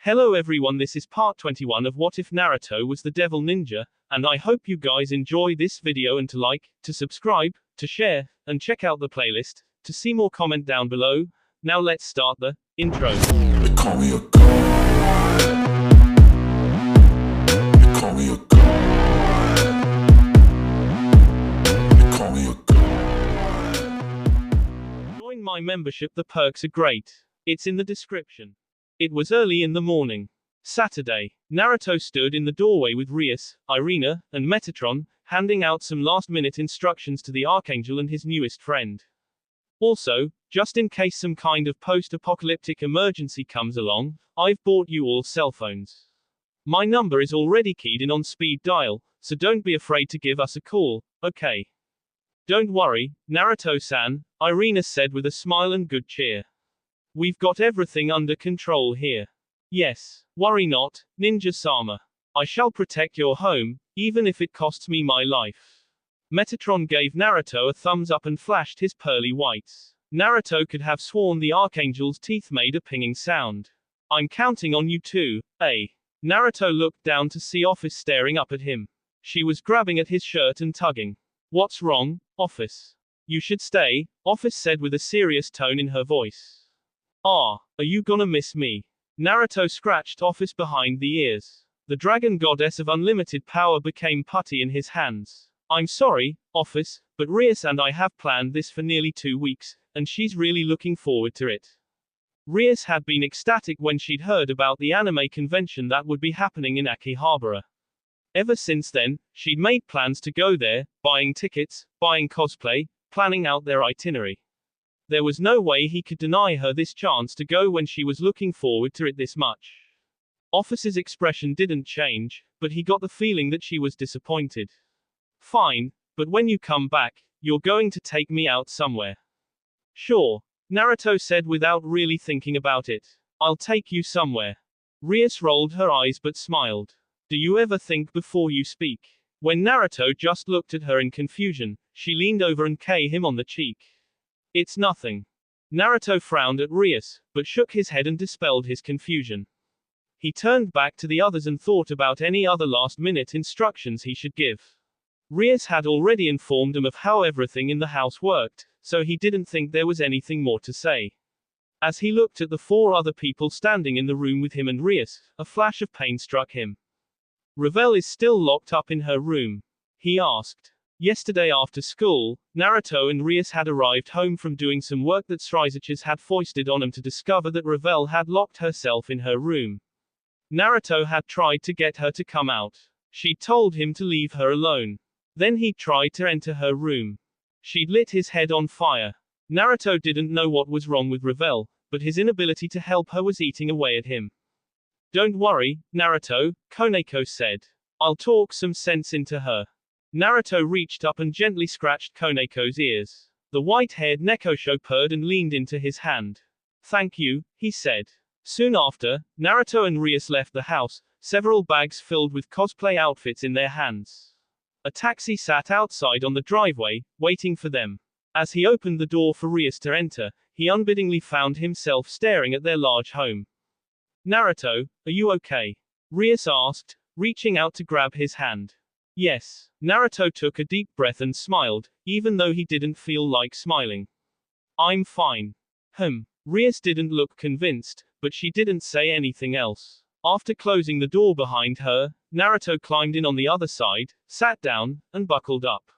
Hello everyone, this is part 21 of What If Naruto Was the Devil Ninja, and I hope you guys enjoy this video and to like, to subscribe, to share, and check out the playlist, to see more comment down below. Now let's start the intro. They call me a god. They call me a god. They call me a god. Join my membership, the perks are great. It's in the description. It was early in the morning. Saturday. Naruto stood in the doorway with Rias, Irina, and Metatron, handing out some last-minute instructions to the Archangel and his newest friend. Also, just in case some kind of post-apocalyptic emergency comes along, I've bought you all cell phones. My number is already keyed in on speed dial, so don't be afraid to give us a call, okay? Don't worry, Naruto-san, Irina said with a smile and good cheer. We've got everything under control here. Yes, worry not, Ninja-sama. I shall protect your home, even if it costs me my life. Metatron gave Naruto a thumbs up and flashed his pearly whites. Naruto could have sworn the Archangel's teeth made a pinging sound. I'm counting on you too, eh? Naruto looked down to see Office staring up at him. She was grabbing at his shirt and tugging. What's wrong, Office? You should stay, Office said with a serious tone in her voice. Are you gonna miss me? Naruto scratched Office behind the ears. The dragon goddess of unlimited power became putty in his hands. I'm sorry, Office, but Rias and I have planned this for nearly 2 weeks, and she's really looking forward to it. Rias had been ecstatic when she'd heard about the anime convention that would be happening in Akihabara. Ever since then, she'd made plans to go there, buying tickets, buying cosplay, planning out their itinerary. There was no way he could deny her this chance to go when she was looking forward to it this much. Office's expression didn't change, but he got the feeling that she was disappointed. Fine, but when you come back, you're going to take me out somewhere. Sure, Naruto said without really thinking about it. I'll take you somewhere. Rias rolled her eyes but smiled. Do you ever think before you speak? When Naruto just looked at her in confusion, she leaned over and kissed him on the cheek. It's nothing. Naruto frowned at Rias, but shook his head and dispelled his confusion. He turned back to the others and thought about any other last-minute instructions he should give. Rias had already informed him of how everything in the house worked, so he didn't think there was anything more to say. As he looked at the 4 other people standing in the room with him and Rias, a flash of pain struck him. Ravel is still locked up in her room. He asked. Yesterday after school, Naruto and Rias had arrived home from doing some work that Srizaches had foisted on him to discover that Ravel had locked herself in her room. Naruto had tried to get her to come out. She'd told him to leave her alone. Then he tried to enter her room. She'd lit his head on fire. Naruto didn't know what was wrong with Ravel, but his inability to help her was eating away at him. Don't worry, Naruto, Koneko said. I'll talk some sense into her. Naruto reached up and gently scratched Koneko's ears. The white-haired Nekosho purred and leaned into his hand. Thank you, he said. Soon after, Naruto and Rias left the house, several bags filled with cosplay outfits in their hands. A taxi sat outside on the driveway, waiting for them. As he opened the door for Rias to enter, he unwittingly found himself staring at their large home. Naruto, are you okay? Rias asked, reaching out to grab his hand. Yes. Naruto took a deep breath and smiled, even though he didn't feel like smiling. I'm fine. Rias didn't look convinced, but she didn't say anything else. After closing the door behind her, Naruto climbed in on the other side, sat down, and buckled up.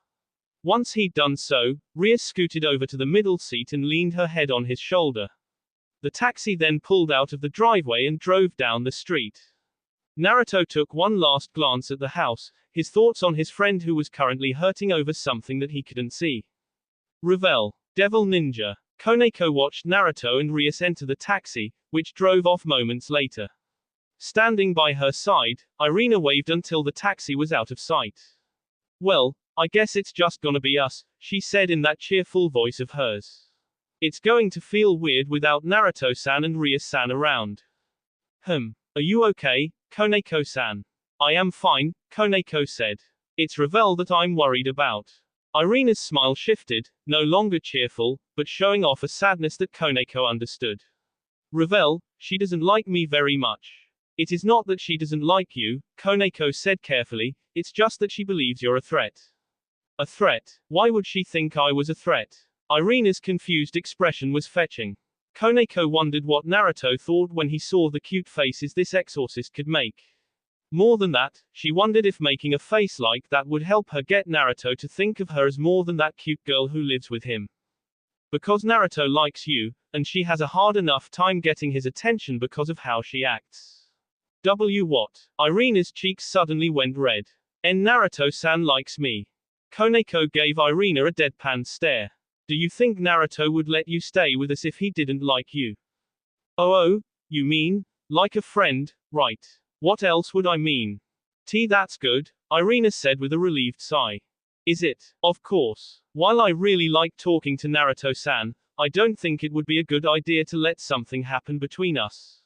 Once he'd done so, Rias scooted over to the middle seat and leaned her head on his shoulder. The taxi then pulled out of the driveway and drove down the street. Naruto took one last glance at the house, his thoughts on his friend who was currently hurting over something that he couldn't see. Ravel, Devil Ninja. Koneko watched Naruto and Rias enter the taxi, which drove off moments later. Standing by her side, Irina waved until the taxi was out of sight. Well, I guess it's just gonna be us, she said in that cheerful voice of hers. It's going to feel weird without Naruto-san and Rias-san around. Are you okay, Koneko-san? I am fine, Koneko said. It's Ravel that I'm worried about. Irina's smile shifted, no longer cheerful, but showing off a sadness that Koneko understood. Ravel, she doesn't like me very much. It is not that she doesn't like you, Koneko said carefully, it's just that she believes you're a threat. A threat? Why would she think I was a threat? Irina's confused expression was fetching. Koneko wondered what Naruto thought when he saw the cute faces this exorcist could make. More than that, she wondered if making a face like that would help her get Naruto to think of her as more than that cute girl who lives with him. Because Naruto likes you, and she has a hard enough time getting his attention because of how she acts. What? Irina's cheeks suddenly went red. And Naruto-san likes me. Koneko gave Irina a deadpan stare. Do you think Naruto would let you stay with us if he didn't like you? Oh, you mean? Like a friend, right. What else would I mean? That's good, Irina said with a relieved sigh. Is it? Of course. While I really like talking to Naruto-san, I don't think it would be a good idea to let something happen between us.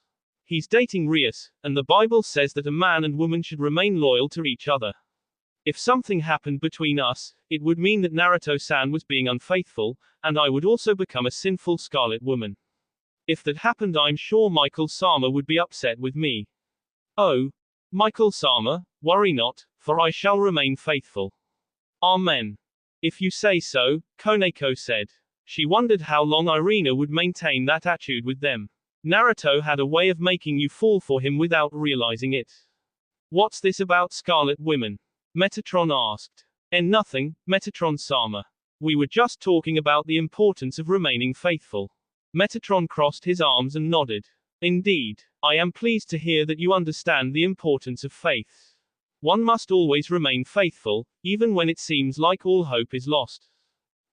He's dating Rias, and the Bible says that a man and woman should remain loyal to each other. If something happened between us, it would mean that Naruto-san was being unfaithful, and I would also become a sinful Scarlet Woman. If that happened, I'm sure Michael-sama would be upset with me. Oh, Michael-sama, worry not, for I shall remain faithful. Amen. If you say so, Koneko said. She wondered how long Irina would maintain that attitude with them. Naruto had a way of making you fall for him without realizing it. What's this about Scarlet Women? Metatron asked. And nothing, Metatron-sama. We were just talking about the importance of remaining faithful. Metatron crossed his arms and nodded. Indeed, I am pleased to hear that you understand the importance of faith. One must always remain faithful, even when it seems like all hope is lost.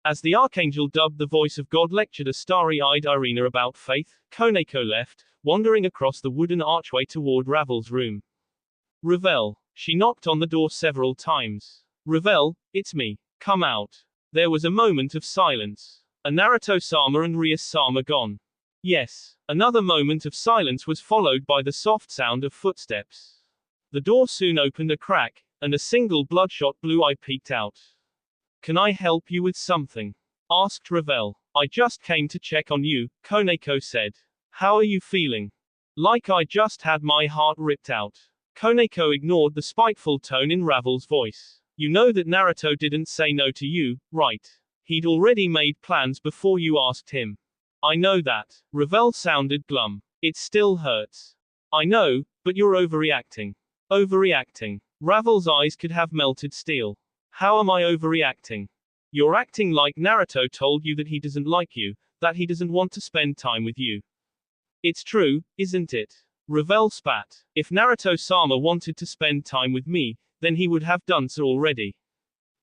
As the Archangel dubbed the voice of God lectured a starry-eyed Irina about faith, Koneko left, wandering across the wooden archway toward Ravel's room. Ravel. She knocked on the door several times. Ravel, it's me. Come out. There was a moment of silence. A Naruto-sama and Rias-sama gone. Yes. Another moment of silence was followed by the soft sound of footsteps. The door soon opened a crack, and a single bloodshot blue eye peeked out. Can I help you with something? Asked Ravel. I just came to check on you, Koneko said. How are you feeling? Like I just had my heart ripped out. Koneko ignored the spiteful tone in Ravel's voice. You know that Naruto didn't say no to you, right? He'd already made plans before you asked him. I know that. Ravel sounded glum. It still hurts. I know, but you're overreacting. Overreacting. Ravel's eyes could have melted steel. How am I overreacting? You're acting like Naruto told you that he doesn't like you, that he doesn't want to spend time with you. It's true, isn't it? Ravel spat. If Naruto-sama wanted to spend time with me, then he would have done so already.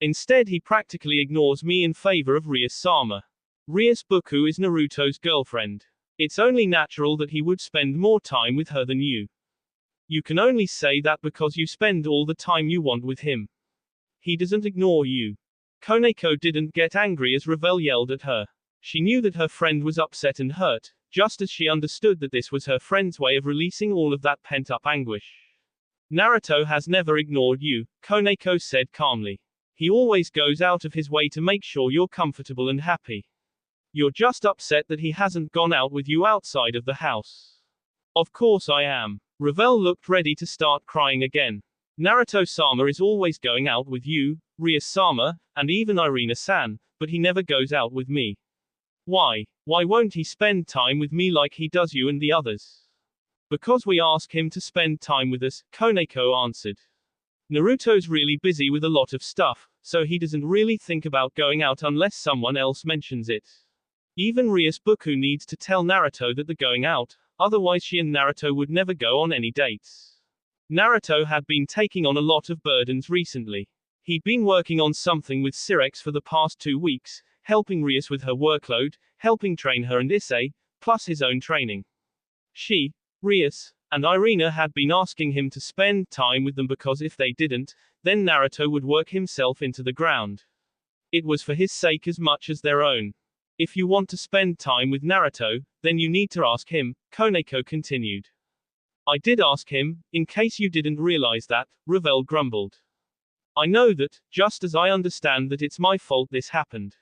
Instead he practically ignores me in favor of Rias-sama. Rias-buku is Naruto's girlfriend. It's only natural that he would spend more time with her than you. You can only say that because you spend all the time you want with him. He doesn't ignore you. Koneko didn't get angry as Ravel yelled at her. She knew that her friend was upset and hurt, just as she understood that this was her friend's way of releasing all of that pent-up anguish. Naruto has never ignored you, Koneko said calmly. He always goes out of his way to make sure you're comfortable and happy. You're just upset that he hasn't gone out with you outside of the house. Of course I am. Ravel looked ready to start crying again. Naruto-sama is always going out with you, Rias-sama, and even Irina-san, but he never goes out with me. Why? Why won't he spend time with me like he does you and the others? Because we ask him to spend time with us, Koneko answered. Naruto's really busy with a lot of stuff, so he doesn't really think about going out unless someone else mentions it. Even Rias-buku needs to tell Naruto that they're going out, otherwise she and Naruto would never go on any dates. Naruto had been taking on a lot of burdens recently. He'd been working on something with Sirex for the past 2 weeks, helping Rias with her workload, helping train her and Issei, plus his own training. She, Rias, and Irina had been asking him to spend time with them because if they didn't, then Naruto would work himself into the ground. It was for his sake as much as their own. If you want to spend time with Naruto, then you need to ask him, Koneko continued. I did ask him, in case you didn't realize that, Ravel grumbled. I know that, just as I understand that it's my fault this happened.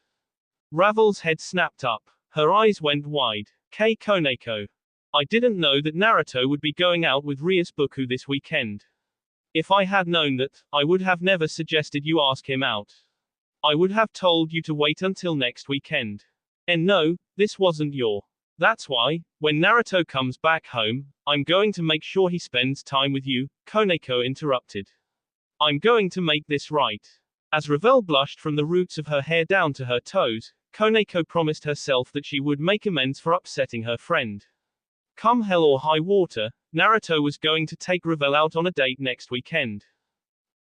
Ravel's head snapped up. Her eyes went wide. Koneko. I didn't know that Naruto would be going out with Rias Buku this weekend. If I had known that, I would have never suggested you ask him out. I would have told you to wait until next weekend. And no, this wasn't your. That's why, when Naruto comes back home, I'm going to make sure he spends time with you, Koneko interrupted. I'm going to make this right. As Ravel blushed from the roots of her hair down to her toes, Koneko promised herself that she would make amends for upsetting her friend. Come hell or high water, Naruto was going to take Ravel out on a date next weekend.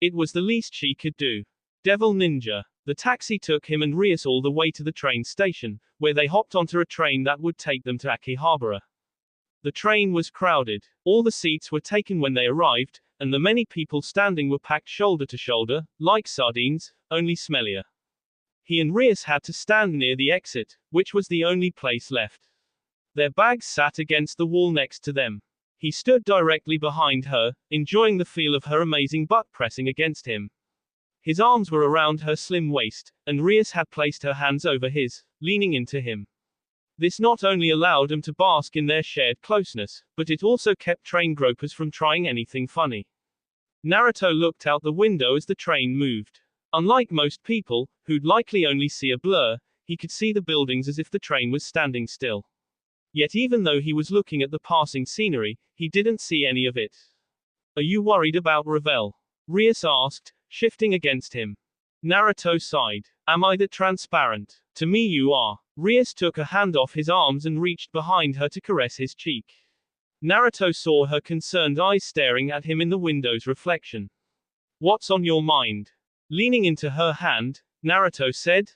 It was the least she could do. Devil Ninja. The taxi took him and Rias all the way to the train station, where they hopped onto a train that would take them to Akihabara. The train was crowded. All the seats were taken when they arrived, and the many people standing were packed shoulder to shoulder, like sardines, only smellier. He and Rias had to stand near the exit, which was the only place left. Their bags sat against the wall next to them. He stood directly behind her, enjoying the feel of her amazing butt pressing against him. His arms were around her slim waist, and Rias had placed her hands over his, leaning into him. This not only allowed them to bask in their shared closeness, but it also kept train gropers from trying anything funny. Naruto looked out the window as the train moved. Unlike most people, who'd likely only see a blur, he could see the buildings as if the train was standing still. Yet even though he was looking at the passing scenery, he didn't see any of it. Are you worried about Ravel? Rias asked, shifting against him. Naruto sighed. Am I that transparent? To me you are. Rias took a hand off his arms and reached behind her to caress his cheek. Naruto saw her concerned eyes staring at him in the window's reflection. What's on your mind? Leaning into her hand, Naruto said,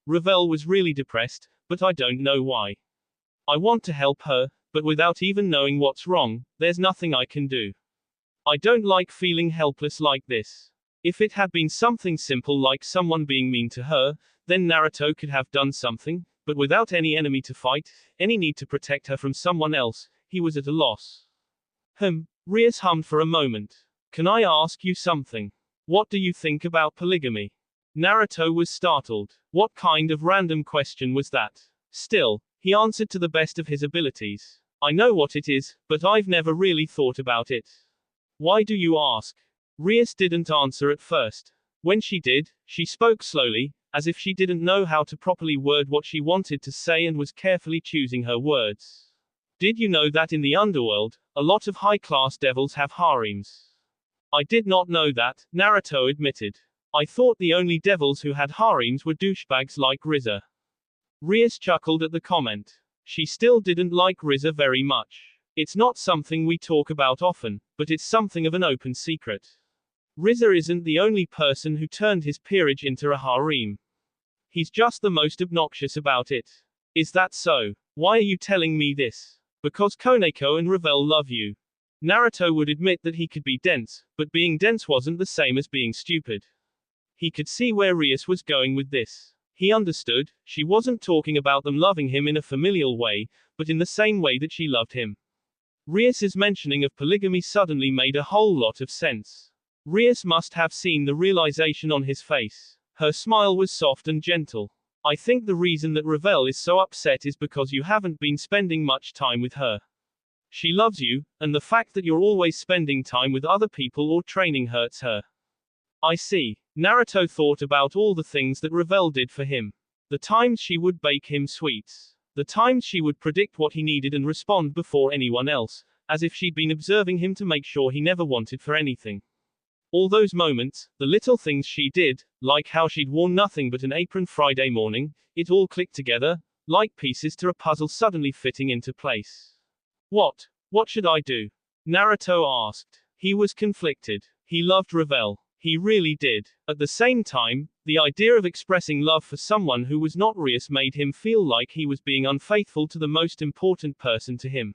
Ravel was really depressed, but I don't know why. I want to help her, but without even knowing what's wrong, there's nothing I can do. I don't like feeling helpless like this. If it had been something simple like someone being mean to her, then Naruto could have done something, but without any enemy to fight, any need to protect her from someone else, he was at a loss. Rias hummed for a moment. Can I ask you something? What do you think about polygamy? Naruto was startled. What kind of random question was that? Still, he answered to the best of his abilities. I know what it is, but I've never really thought about it. Why do you ask? Rias didn't answer at first. When she did, she spoke slowly, as if she didn't know how to properly word what she wanted to say and was carefully choosing her words. Did you know that in the underworld, a lot of high-class devils have harems? I did not know that, Naruto admitted. I thought the only devils who had harems were douchebags like Riza. Rias chuckled at the comment. She still didn't like Riza very much. It's not something we talk about often, but it's something of an open secret. Riza isn't the only person who turned his peerage into a harem. He's just the most obnoxious about it. Is that so? Why are you telling me this? Because Koneko and Ravel love you. Naruto would admit that he could be dense, but being dense wasn't the same as being stupid. He could see where Rias was going with this. He understood, she wasn't talking about them loving him in a familial way, but in the same way that she loved him. Rias's mentioning of polygamy suddenly made a whole lot of sense. Rias must have seen the realization on his face. Her smile was soft and gentle. I think the reason that Ravel is so upset is because you haven't been spending much time with her. She loves you, and the fact that you're always spending time with other people or training hurts her. I see. Naruto thought about all the things that Ravel did for him. The times she would bake him sweets. The times she would predict what he needed and respond before anyone else, as if she'd been observing him to make sure he never wanted for anything. All those moments, the little things she did, like how she'd worn nothing but an apron Friday morning, it all clicked together, like pieces to a puzzle suddenly fitting into place. What should I do? Naruto asked. He was conflicted. He loved Ravel. He really did. At the same time, the idea of expressing love for someone who was not Rias made him feel like he was being unfaithful to the most important person to him.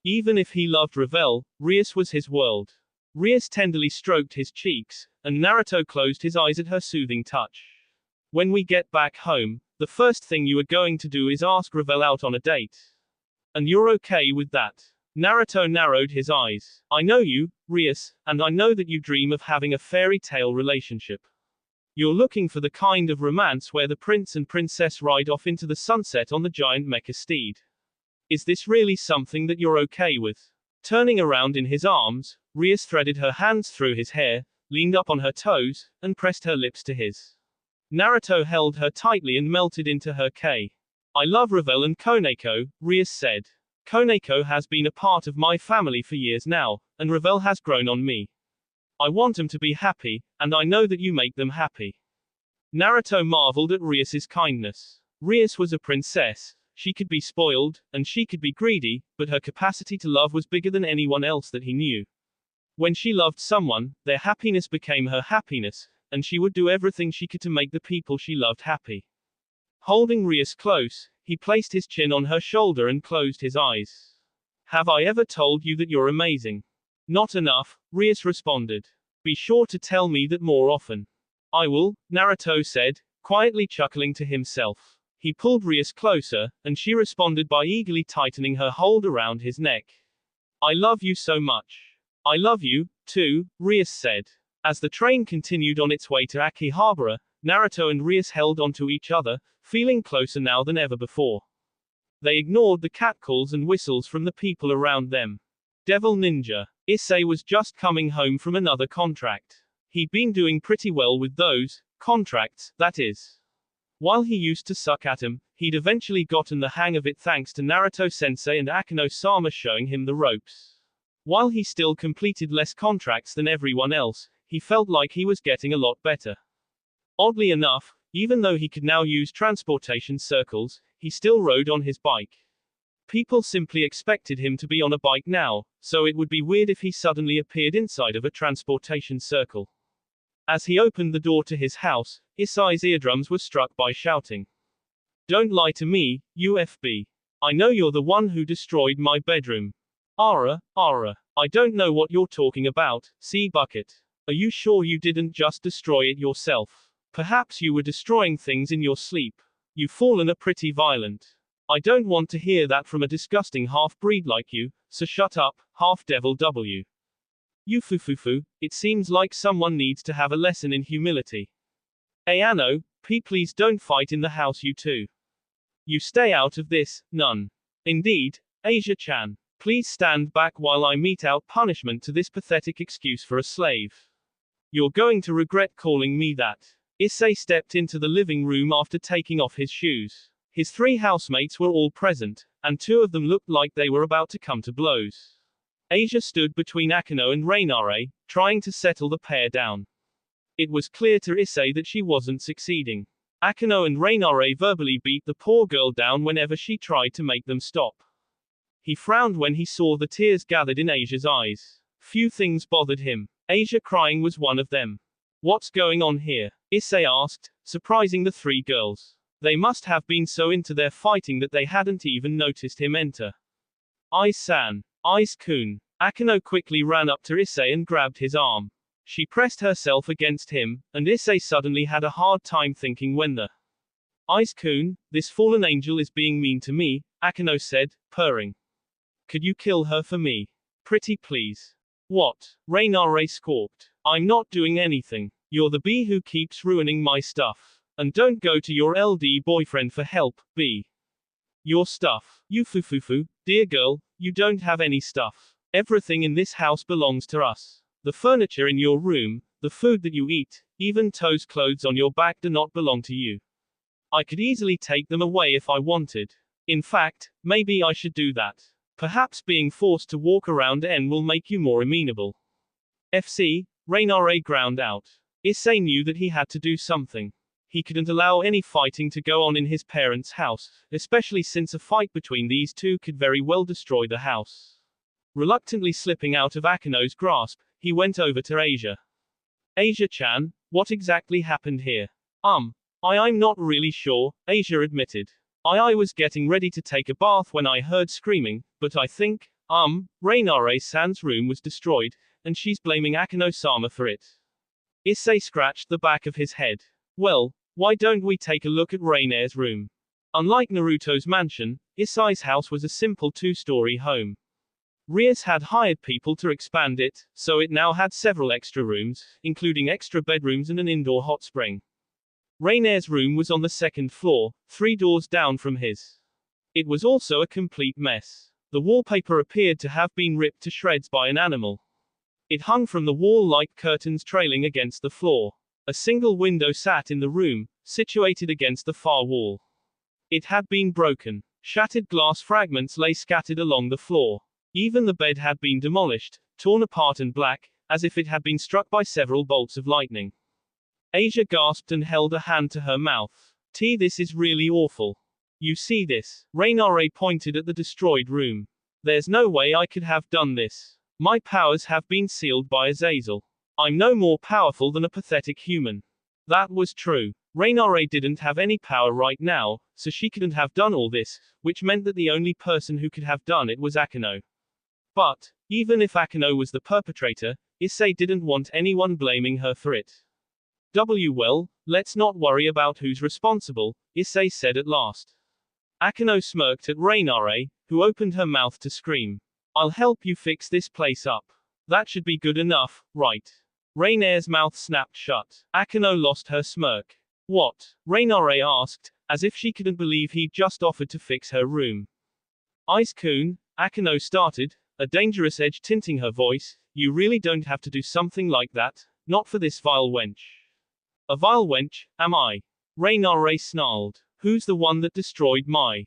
Even if he loved Ravel, Rias was his world. Rias tenderly stroked his cheeks, and Naruto closed his eyes at her soothing touch. When we get back home, the first thing you are going to do is ask Ravel out on a date. And you're okay with that? Naruto narrowed his eyes. I know you, Rias, and I know that you dream of having a fairy tale relationship. You're looking for the kind of romance where the prince and princess ride off into the sunset on the giant mecha steed. Is this really something that you're okay with? Turning around in his arms, Rias threaded her hands through his hair, leaned up on her toes, and pressed her lips to his. Naruto held her tightly and melted into her K. I love Revel and Koneko, Rias said. Koneko has been a part of my family for years now, and Revel has grown on me. I want them to be happy, and I know that you make them happy. Naruto marveled at Rias's kindness. Rias was a princess. She could be spoiled, and she could be greedy, but her capacity to love was bigger than anyone else that he knew. When she loved someone, their happiness became her happiness, and she would do everything she could to make the people she loved happy. Holding Rias close, he placed his chin on her shoulder and closed his eyes. Have I ever told you that you're amazing? Not enough, Rias responded. Be sure to tell me that more often. I will, Naruto said, quietly chuckling to himself. He pulled Rias closer, and she responded by eagerly tightening her hold around his neck. I love you so much. I love you, too, Rias said. As the train continued on its way to Akihabara, Naruto and Rias held onto each other, feeling closer now than ever before. They ignored the catcalls and whistles from the people around them. Devil Ninja. Issei was just coming home from another contract. He'd been doing pretty well with those contracts, that is. While he used to suck at him, he'd eventually gotten the hang of it thanks to Naruto-sensei and Akeno-sama showing him the ropes. While he still completed less contracts than everyone else, he felt like he was getting a lot better. Oddly enough, even though he could now use transportation circles, he still rode on his bike. People simply expected him to be on a bike now, so it would be weird if he suddenly appeared inside of a transportation circle. As he opened the door to his house, Issei's eardrums were struck by shouting. Don't lie to me, UFB. I know you're the one who destroyed my bedroom. Ara, I don't know what you're talking about, sea bucket. Are you sure you didn't just destroy it yourself? Perhaps you were destroying things in your sleep. You fallen are pretty violent. I don't want to hear that from a disgusting half-breed like you, so shut up, half-devil W. You fufufu, it seems like someone needs to have a lesson in humility. Ayano, please don't fight in the house you two. You stay out of this, none. Indeed, Asia-chan. Please stand back while I mete out punishment to this pathetic excuse for a slave. You're going to regret calling me that. Issei stepped into the living room after taking off his shoes. His three housemates were all present, and two of them looked like they were about to come to blows. Asia stood between Akeno and Rainare, trying to settle the pair down. It was clear to Issei that she wasn't succeeding. Akeno and Rainare verbally beat the poor girl down whenever she tried to make them stop. He frowned when he saw the tears gathered in Asia's eyes. Few things bothered him. Asia crying was one of them. What's going on here? Issei asked, surprising the three girls. They must have been so into their fighting that they hadn't even noticed him enter. Ice-san. Ice-kun. Akeno quickly ran up to Issei and grabbed his arm. She pressed herself against him, and Issei suddenly had a hard time thinking when the Ice-kun, this fallen angel is being mean to me, Akeno said, purring. Could you kill her for me? Pretty please. What? Rainare squawked. I'm not doing anything. You're the bee who keeps ruining my stuff. And don't go to your LD boyfriend for help, bee. Your stuff. You fufufu, dear girl, you don't have any stuff. Everything in this house belongs to us. The furniture in your room, the food that you eat, even Toe's clothes on your back do not belong to you. I could easily take them away if I wanted. In fact, maybe I should do that. Perhaps being forced to walk around N will make you more amenable. FC, Rainare ground out. Issei knew that he had to do something. He couldn't allow any fighting to go on in his parents' house, especially since a fight between these two could very well destroy the house. Reluctantly slipping out of Akeno's grasp, he went over to Asia. Asia-chan, what exactly happened here? I'm not really sure, Asia admitted. I was getting ready to take a bath when I heard screaming, but I think, Rainare-san's room was destroyed, and she's blaming Akeno-sama for it. Issei scratched the back of his head. Well, why don't we take a look at Rainer's room? Unlike Naruto's mansion, Issei's house was a simple two-story home. Rias had hired people to expand it, so it now had several extra rooms, including extra bedrooms and an indoor hot spring. Rainer's room was on the second floor, 3 doors down from his. It was also a complete mess. The wallpaper appeared to have been ripped to shreds by an animal. It hung from the wall like curtains trailing against the floor. A single window sat in the room, situated against the far wall. It had been broken. Shattered glass fragments lay scattered along the floor. Even the bed had been demolished, torn apart and black, as if it had been struck by several bolts of lightning. Asia gasped and held a hand to her mouth. This is really awful. You see this? Rainare pointed at the destroyed room. There's no way I could have done this. My powers have been sealed by Azazel. I'm no more powerful than a pathetic human. That was true. Rainare didn't have any power right now, so she couldn't have done all this, which meant that the only person who could have done it was Akeno. But, even if Akeno was the perpetrator, Issei didn't want anyone blaming her for it. Well, let's not worry about who's responsible, Issei said at last. Akeno smirked at Rainare, who opened her mouth to scream. I'll help you fix this place up. That should be good enough, right? Rainare's mouth snapped shut. Akeno lost her smirk. What? Rainare asked, as if she couldn't believe he'd just offered to fix her room. Ice-kun, Akeno started, a dangerous edge tinting her voice, you really don't have to do something like that, not for this vile wench. A vile wench, am I? Rainare snarled. Who's the one that destroyed my?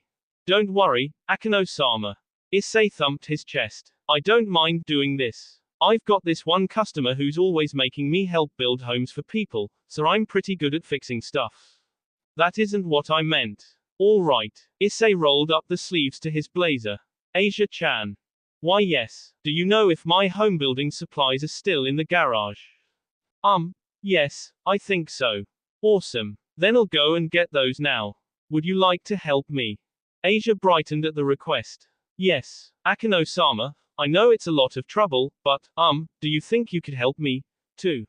Don't worry, Akeno-sama. Issei thumped his chest. I don't mind doing this. I've got this one customer who's always making me help build homes for people, so I'm pretty good at fixing stuff. That isn't what I meant. All right. Issei rolled up the sleeves to his blazer. Asia-chan. Why yes. Do you know if my home building supplies are still in the garage? Yes, I think so. Awesome. Then I'll go and get those now. Would you like to help me? Asia brightened at the request. Yes, Akeno-sama, I know it's a lot of trouble, but, do you think you could help me, too?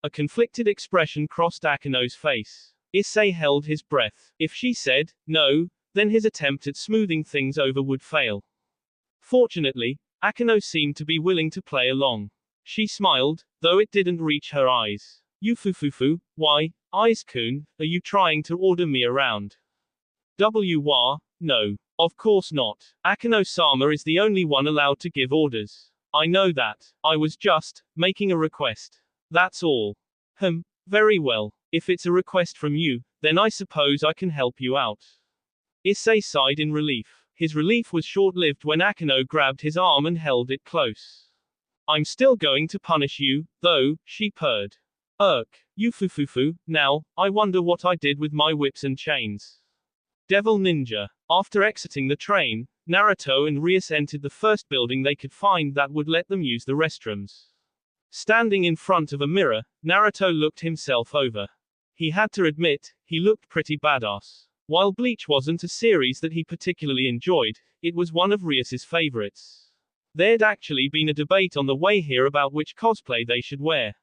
A conflicted expression crossed Akeno's face. Issei held his breath. If she said, no, then his attempt at smoothing things over would fail. Fortunately, Akeno seemed to be willing to play along. She smiled, though it didn't reach her eyes. Yufufufu, why, Ice-kun, are you trying to order me around? No. Of course not. Akeno-sama is the only one allowed to give orders. I know that. I was just making a request. That's all. Very well. If it's a request from you, then I suppose I can help you out. Issei sighed in relief. His relief was short-lived when Akeno grabbed his arm and held it close. I'm still going to punish you, though, she purred. Yufufufu, now, I wonder what I did with my whips and chains. Devil Ninja. After exiting the train, Naruto and Rias entered the first building they could find that would let them use the restrooms. Standing in front of a mirror, Naruto looked himself over. He had to admit, he looked pretty badass. While Bleach wasn't a series that he particularly enjoyed, it was one of Rias's favorites. There'd actually been a debate on the way here about which cosplay they should wear.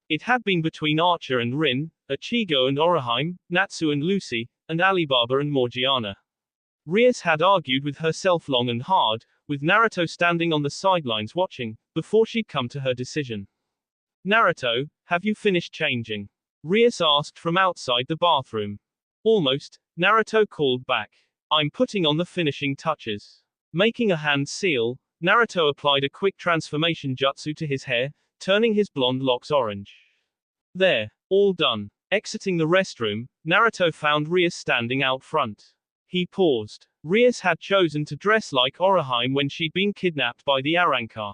It had been between Archer and Rin, Ichigo and Orihime, Natsu and Lucy, and Alibaba and Morgiana. Rias had argued with herself long and hard, with Naruto standing on the sidelines watching, before she'd come to her decision. Naruto, have you finished changing? Rias asked from outside the bathroom. Almost, Naruto called back. I'm putting on the finishing touches. Making a hand seal, Naruto applied a quick transformation jutsu to his hair, turning his blonde locks orange. There. All done. Exiting the restroom, Naruto found Rias standing out front. He paused. Rias had chosen to dress like Orihime when she'd been kidnapped by the Arrancar.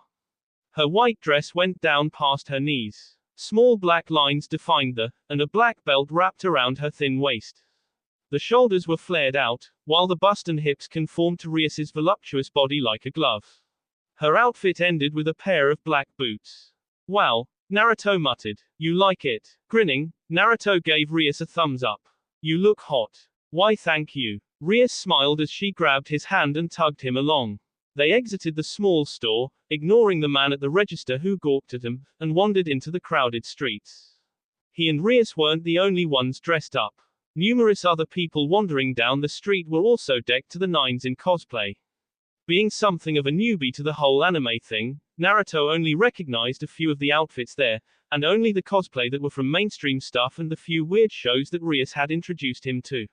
Her white dress went down past her knees. Small black lines defined and a black belt wrapped around her thin waist. The shoulders were flared out, while the bust and hips conformed to Rias's voluptuous body like a glove. Her outfit ended with a pair of black boots. Wow, Naruto muttered. You like it? Grinning, Naruto gave Rias a thumbs up. You look hot. Why thank you. Rias smiled as she grabbed his hand and tugged him along. They exited the small store, ignoring the man at the register who gawked at them, and wandered into the crowded streets. He and Rias weren't the only ones dressed up. Numerous other people wandering down the street were also decked to the nines in cosplay. Being something of a newbie to the whole anime thing, Naruto only recognized a few of the outfits there, and only the cosplay that were from mainstream stuff and the few weird shows that Rias had introduced him to.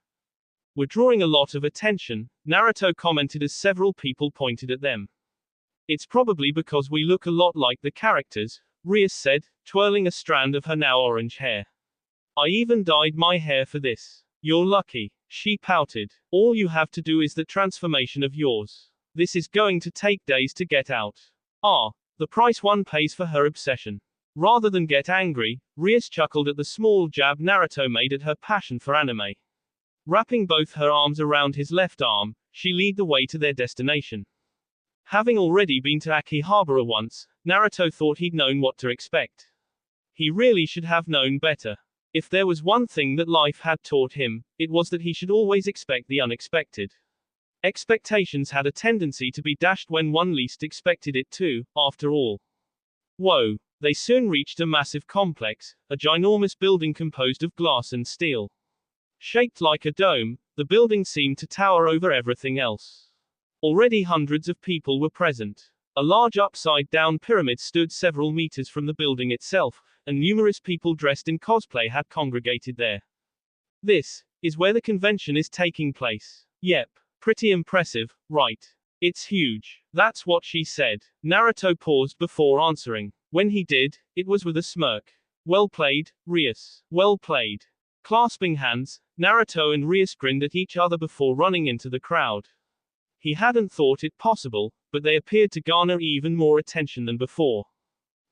were drawing a lot of attention, Naruto commented as several people pointed at them. It's probably because we look a lot like the characters, Rias said, twirling a strand of her now orange hair. I even dyed my hair for this. You're lucky, she pouted. All you have to do is the transformation of yours. This is going to take days to get out. Ah, the price one pays for her obsession. Rather than get angry, Rias chuckled at the small jab Naruto made at her passion for anime. Wrapping both her arms around his left arm, she led the way to their destination. Having already been to Akihabara once, Naruto thought he'd known what to expect. He really should have known better. If there was one thing that life had taught him, it was that he should always expect the unexpected. Expectations had a tendency to be dashed when one least expected it to, after all. Whoa! They soon reached a massive complex, a ginormous building composed of glass and steel. Shaped like a dome, the building seemed to tower over everything else. Already hundreds of people were present. A large upside-down pyramid stood several meters from the building itself, and numerous people dressed in cosplay had congregated there. This is where the convention is taking place. Yep, pretty impressive, right? It's huge. That's what she said. Naruto paused before answering. When he did, it was with a smirk. Well played, Rias. Well played. Clasping hands, Naruto and Rias grinned at each other before running into the crowd. He hadn't thought it possible, but they appeared to garner even more attention than before.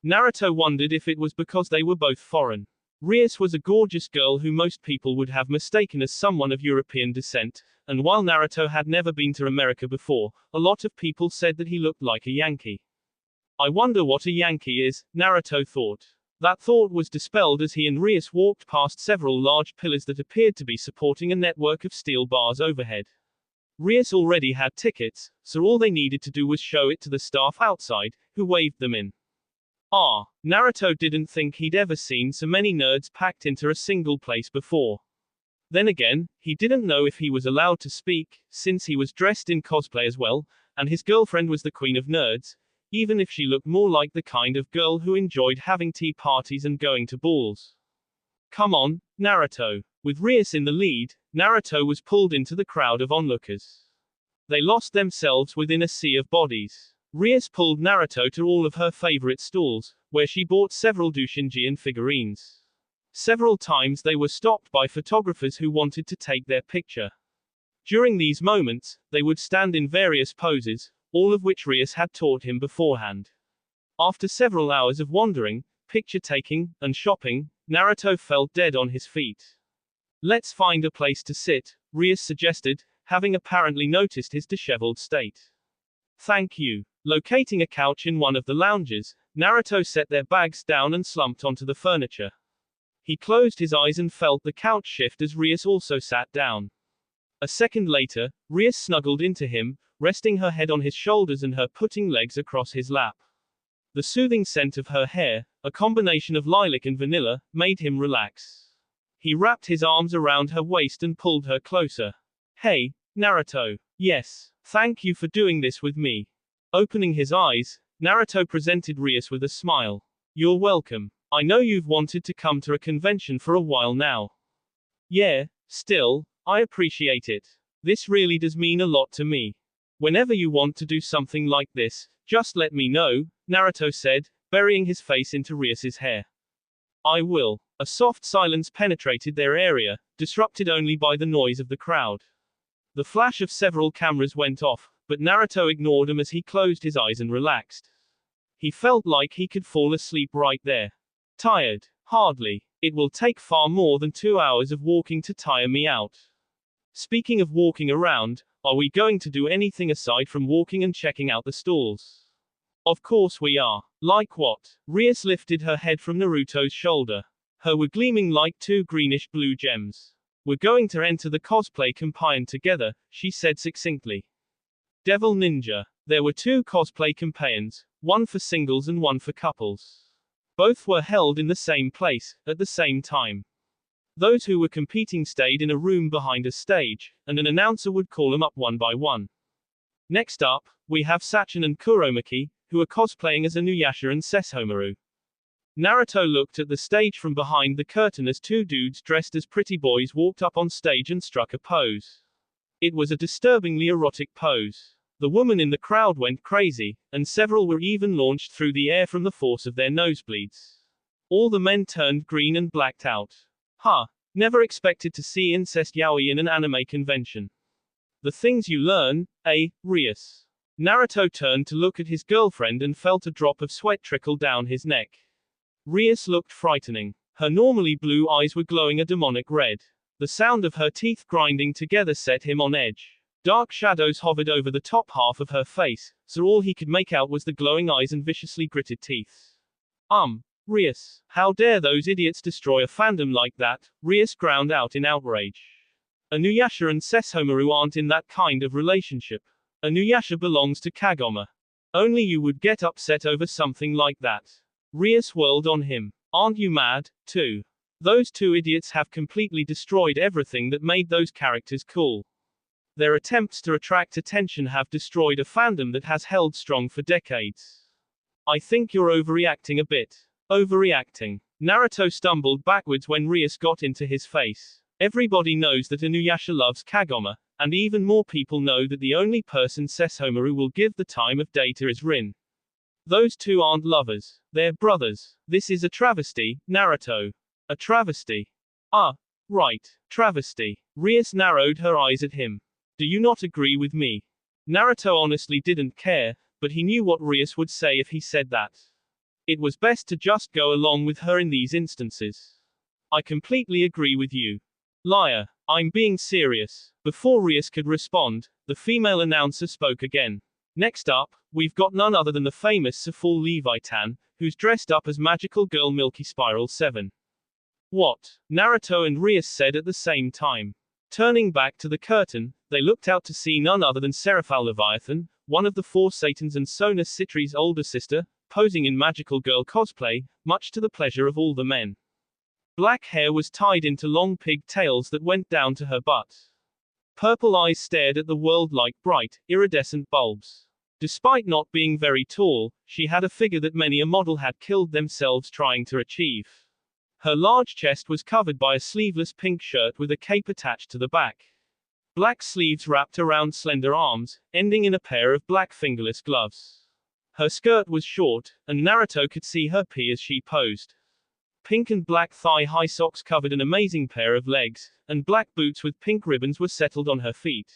Naruto wondered if it was because they were both foreign. Rias was a gorgeous girl who most people would have mistaken as someone of European descent, and while Naruto had never been to America before, a lot of people said that he looked like a Yankee. I wonder what a Yankee is, Naruto thought. That thought was dispelled as he and Rias walked past several large pillars that appeared to be supporting a network of steel bars overhead. Rias already had tickets, so all they needed to do was show it to the staff outside, who waved them in. Ah, Naruto didn't think he'd ever seen so many nerds packed into a single place before. Then again, he didn't know if he was allowed to speak, since he was dressed in cosplay as well, and his girlfriend was the queen of nerds, even if she looked more like the kind of girl who enjoyed having tea parties and going to balls. Come on, Naruto. With Rias in the lead, Naruto was pulled into the crowd of onlookers. They lost themselves within a sea of bodies. Rias pulled Naruto to all of her favorite stalls, where she bought several doujinshi and figurines. Several times they were stopped by photographers who wanted to take their picture. During these moments, they would stand in various poses, all of which Rias had taught him beforehand. After several hours of wandering, picture-taking, and shopping, Naruto felt dead on his feet. Let's find a place to sit, Rias suggested, having apparently noticed his disheveled state. Thank you. Locating a couch in one of the lounges, Naruto set their bags down and slumped onto the furniture. He closed his eyes and felt the couch shift as Rias also sat down. A second later, Rias snuggled into him, resting her head on his shoulders and her putting legs across his lap. The soothing scent of her hair, a combination of lilac and vanilla, made him relax. He wrapped his arms around her waist and pulled her closer. Hey, Naruto. Yes. Thank you for doing this with me. Opening his eyes, Naruto presented Rias with a smile. You're welcome. I know you've wanted to come to a convention for a while now. Yeah, still, I appreciate it. This really does mean a lot to me. Whenever you want to do something like this, just let me know, Naruto said, burying his face into Rias's hair. I will. A soft silence penetrated their area, disrupted only by the noise of the crowd. The flash of several cameras went off, but Naruto ignored them as he closed his eyes and relaxed. He felt like he could fall asleep right there. Tired? Hardly. It will take far more than 2 hours of walking to tire me out. Speaking of walking around, are we going to do anything aside from walking and checking out the stalls? Of course we are. Like what? Rias lifted her head from Naruto's shoulder. Her were gleaming like 2 greenish-blue gems. We're going to enter the cosplay campaign together, she said succinctly. Devil Ninja. There were 2 cosplay campaigns, one for singles and one for couples. Both were held in the same place, at the same time. Those who were competing stayed in a room behind a stage, and an announcer would call them up one by one. Next up, we have Sachin and Kuromaki, who are cosplaying as Inuyasha and Sesshomaru. Naruto looked at the stage from behind the curtain as 2 dudes dressed as pretty boys walked up on stage and struck a pose. It was a disturbingly erotic pose. The woman in the crowd went crazy, and several were even launched through the air from the force of their nosebleeds. All the men turned green and blacked out. Never expected to see incest yaoi in an anime convention. The things you learn, Rias. Naruto turned to look at his girlfriend and felt a drop of sweat trickle down his neck. Rias looked frightening. Her normally blue eyes were glowing a demonic red. The sound of her teeth grinding together set him on edge. Dark shadows hovered over the top half of her face, so all he could make out was the glowing eyes and viciously gritted teeth. Rias, how dare those idiots destroy a fandom like that? Rias ground out in outrage. Inuyasha and Sesshomaru aren't in that kind of relationship. Inuyasha belongs to Kagome. Only you would get upset over something like that. Rias whirled on him. Aren't you mad, too? Those two idiots have completely destroyed everything that made those characters cool. Their attempts to attract attention have destroyed a fandom that has held strong for decades. I think you're overreacting a bit. Overreacting. Naruto stumbled backwards when Rias got into his face. Everybody knows that Inuyasha loves Kagome, and even more people know that the only person Sesshomaru will give the time of day to is Rin. Those two aren't lovers. They're brothers. This is a travesty, Naruto. A travesty. Right. Travesty. Rias narrowed her eyes at him. Do you not agree with me? Naruto honestly didn't care, but he knew what Rias would say if he said that. It was best to just go along with her in these instances. I completely agree with you. Liar. I'm being serious. Before Rias could respond, the female announcer spoke again. Next up, we've got none other than the famous Safal Levitan, who's dressed up as magical girl Milky Spiral 7. What? Naruto and Rias said at the same time. Turning back to the curtain, they looked out to see none other than Seraphal Leviathan, one of the four Satans and Sona Citri's older sister, posing in magical girl cosplay, much to the pleasure of all the men. Black hair was tied into long pigtails that went down to her butt. Purple eyes stared at the world like bright, iridescent bulbs. Despite not being very tall, she had a figure that many a model had killed themselves trying to achieve. Her large chest was covered by a sleeveless pink shirt with a cape attached to the back. Black sleeves wrapped around slender arms, ending in a pair of black fingerless gloves. Her skirt was short, and Naruto could see her pee as she posed. Pink and black thigh-high socks covered an amazing pair of legs, and black boots with pink ribbons were settled on her feet.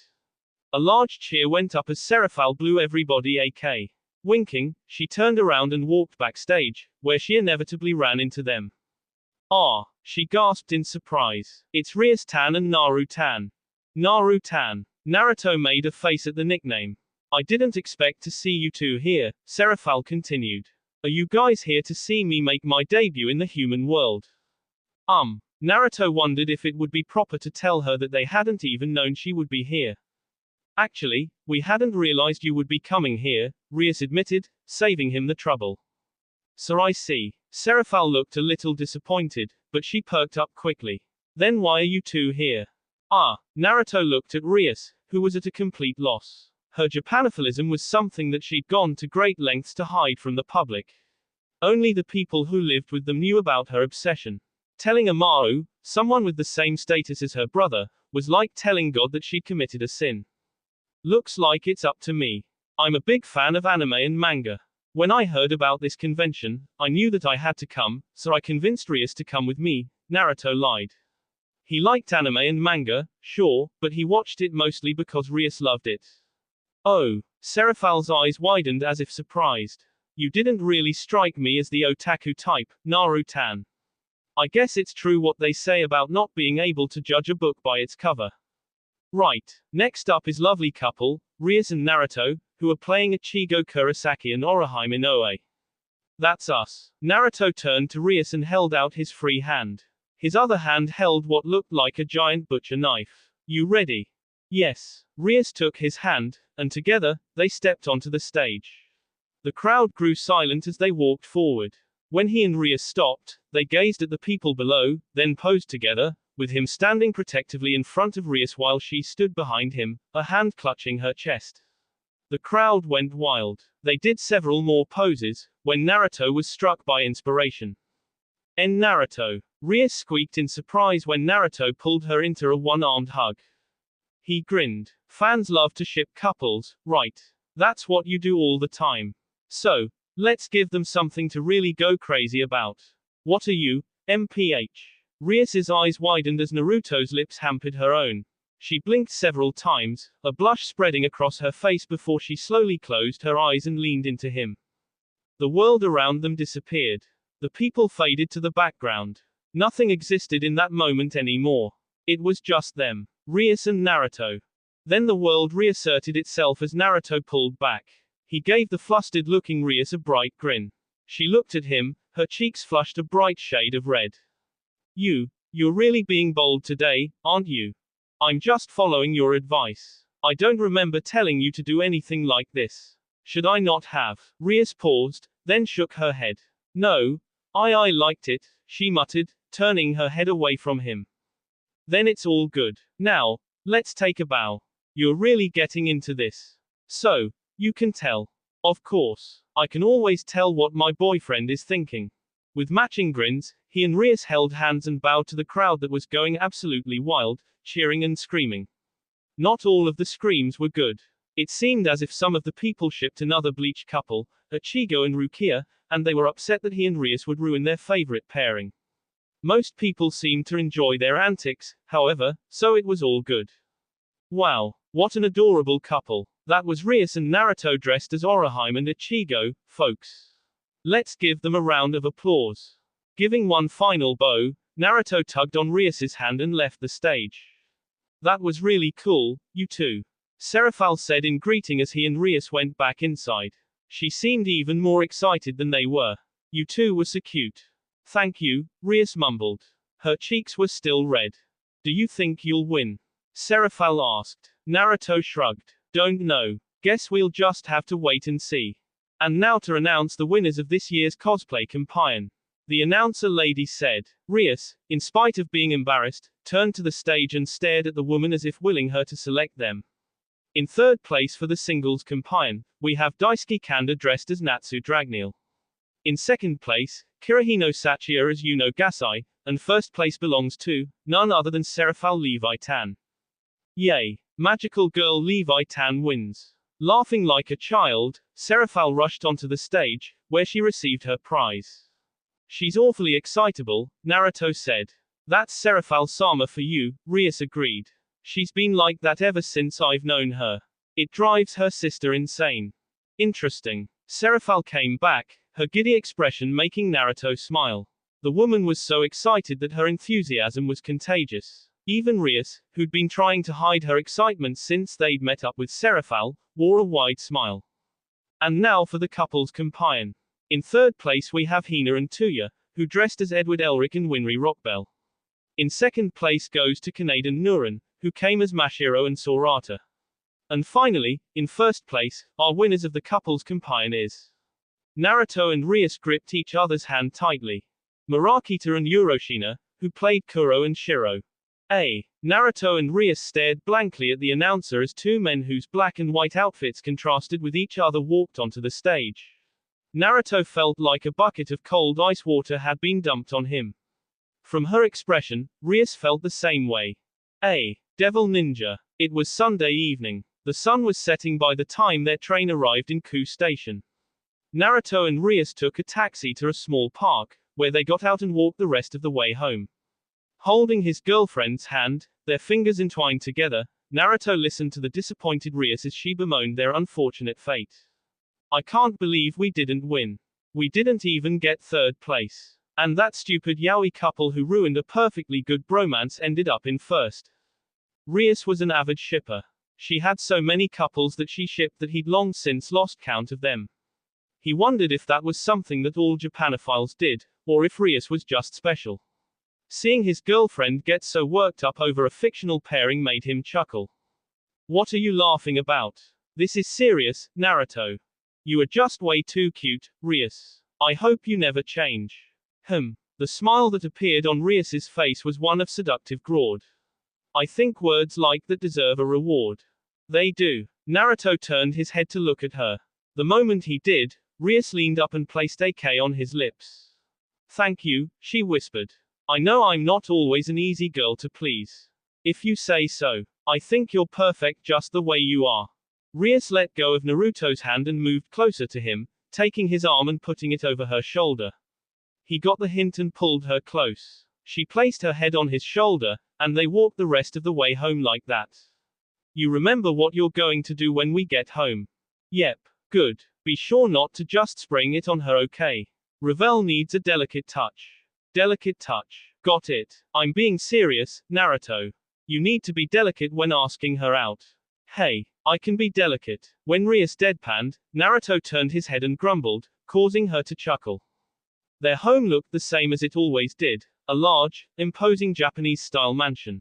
A large cheer went up as Seraphal blew everybody AK. Winking, she turned around and walked backstage, where she inevitably ran into them. She gasped in surprise. It's Rias-tan and Naru-tan. Naru-tan. Naruto made a face at the nickname. I didn't expect to see you two here, Seraphal continued. Are you guys here to see me make my debut in the human world? Naruto wondered if it would be proper to tell her that they hadn't even known she would be here. Actually, we hadn't realized you would be coming here, Rias admitted, saving him the trouble. So I see. Seraphal looked a little disappointed, but she perked up quickly. Then why are you two here? Naruto looked at Rias, who was at a complete loss. Her Japanophilism was something that she'd gone to great lengths to hide from the public. Only the people who lived with them knew about her obsession. Telling Amaru, someone with the same status as her brother, was like telling God that she'd committed a sin. Looks like it's up to me. I'm a big fan of anime and manga. When I heard about this convention, I knew that I had to come, so I convinced Rias to come with me, Naruto lied. He liked anime and manga, sure, but he watched it mostly because Rias loved it. Oh, Seraphal's eyes widened as if surprised. You didn't really strike me as the otaku type, Naru-tan. I guess it's true what they say about not being able to judge a book by its cover. Right. Next up is lovely couple, Rias and Naruto, who are playing Ichigo Kurosaki and Orihime Inoue. That's us. Naruto turned to Rias and held out his free hand. His other hand held what looked like a giant butcher knife. You ready? Yes. Rias took his hand, and together, they stepped onto the stage. The crowd grew silent as they walked forward. When he and Rias stopped, they gazed at the people below, then posed together, with him standing protectively in front of Rias while she stood behind him, a hand clutching her chest. The crowd went wild. They did several more poses, when Naruto was struck by inspiration. Naruto. Rias squeaked in surprise when Naruto pulled her into a one-armed hug. He grinned. Fans love to ship couples, right? That's what you do all the time. So, let's give them something to really go crazy about. What are you, MPH? Rias's eyes widened as Naruto's lips hampered her own. She blinked several times, a blush spreading across her face before she slowly closed her eyes and leaned into him. The world around them disappeared. The people faded to the background. Nothing existed in that moment anymore. It was just them, Rias and Naruto. Then the world reasserted itself as Naruto pulled back. He gave the flustered-looking Rias a bright grin. She looked at him, her cheeks flushed a bright shade of red. You're really being bold today, aren't you? I'm just following your advice. I don't remember telling you to do anything like this. Should I not have? Rias paused, then shook her head. No, I liked it, she muttered, turning her head away from him. Then it's all good. Now, let's take a bow. You're really getting into this. So, you can tell. Of course. I can always tell what my boyfriend is thinking. With matching grins, he and Rias held hands and bowed to the crowd that was going absolutely wild, cheering and screaming. Not all of the screams were good. It seemed as if some of the people shipped another Bleach couple, Ichigo and Rukia, and they were upset that he and Rias would ruin their favorite pairing. Most people seemed to enjoy their antics, however, so it was all good. Wow, what an adorable couple. That was Rias and Naruto dressed as Orohime and Ichigo, folks. Let's give them a round of applause. Giving one final bow, Naruto tugged on Rias's hand and left the stage. That was really cool, you two. Seraphal said in greeting as he and Rias went back inside. She seemed even more excited than they were. You two were so cute. Thank you, Rias mumbled. Her cheeks were still red. Do you think you'll win? Seraphal asked. Naruto shrugged. Don't know. Guess we'll just have to wait and see. And now to announce the winners of this year's cosplay campaign. The announcer lady said. Rias, in spite of being embarrassed, turned to the stage and stared at the woman as if willing her to select them. In third place for the singles campaign, we have Daisuke Kanda dressed as Natsu Dragneel. In second place, Kirihino Sachiya as Yuno Gasai, and first place belongs to none other than Seraphal Levi Tan. Yay! Magical girl Levi Tan wins. Laughing like a child, Seraphal rushed onto the stage, where she received her prize. She's awfully excitable, Naruto said. That's Seraphal-sama for you, Rias agreed. She's been like that ever since I've known her. It drives her sister insane. Interesting. Seraphal came back, her giddy expression making Naruto smile. The woman was so excited that her enthusiasm was contagious. Even Rias, who'd been trying to hide her excitement since they'd met up with Seraphal, wore a wide smile. And now for the couple's campaign. In third place we have Hina and Tuya, who dressed as Edward Elric and Winry Rockbell. In second place goes to Kanade and Nuren, who came as Mashiro and Sorata. And finally, in first place, our winners of the couple's campaign is Naruto and Rias gripped each other's hand tightly. Murakita and Euroshina, who played Kuro and Shiro. Naruto and Rias stared blankly at the announcer as two men whose black and white outfits contrasted with each other walked onto the stage. Naruto felt like a bucket of cold ice water had been dumped on him. From her expression, Rias felt the same way. Devil Ninja. It was Sunday evening. The sun was setting by the time their train arrived in Ku Station. Naruto and Rias took a taxi to a small park, where they got out and walked the rest of the way home. Holding his girlfriend's hand, their fingers entwined together, Naruto listened to the disappointed Rias as she bemoaned their unfortunate fate. I can't believe we didn't win. We didn't even get third place. And that stupid yaoi couple who ruined a perfectly good bromance ended up in first. Rias was an avid shipper. She had so many couples that she shipped that he'd long since lost count of them. He wondered if that was something that all Japanophiles did, or if Rias was just special. Seeing his girlfriend get so worked up over a fictional pairing made him chuckle. What are you laughing about? This is serious, Naruto. You are just way too cute, Rias. I hope you never change. The smile that appeared on Rias's face was one of seductive growth. I think words like that deserve a reward. They do. Naruto turned his head to look at her. The moment he did, Rias leaned up and placed a K on his lips. Thank you, she whispered. I know I'm not always an easy girl to please. If you say so. I think you're perfect just the way you are. Rias let go of Naruto's hand and moved closer to him, taking his arm and putting it over her shoulder. He got the hint and pulled her close. She placed her head on his shoulder, and they walked the rest of the way home like that. You remember what you're going to do when we get home? Yep. Good. Be sure not to just spring it on her, okay? Revel needs a delicate touch. Delicate touch. Got it. I'm being serious, Naruto. You need to be delicate when asking her out. Hey, I can be delicate. When Rias deadpanned, Naruto turned his head and grumbled, causing her to chuckle. Their home looked the same as it always did, a large, imposing Japanese-style mansion.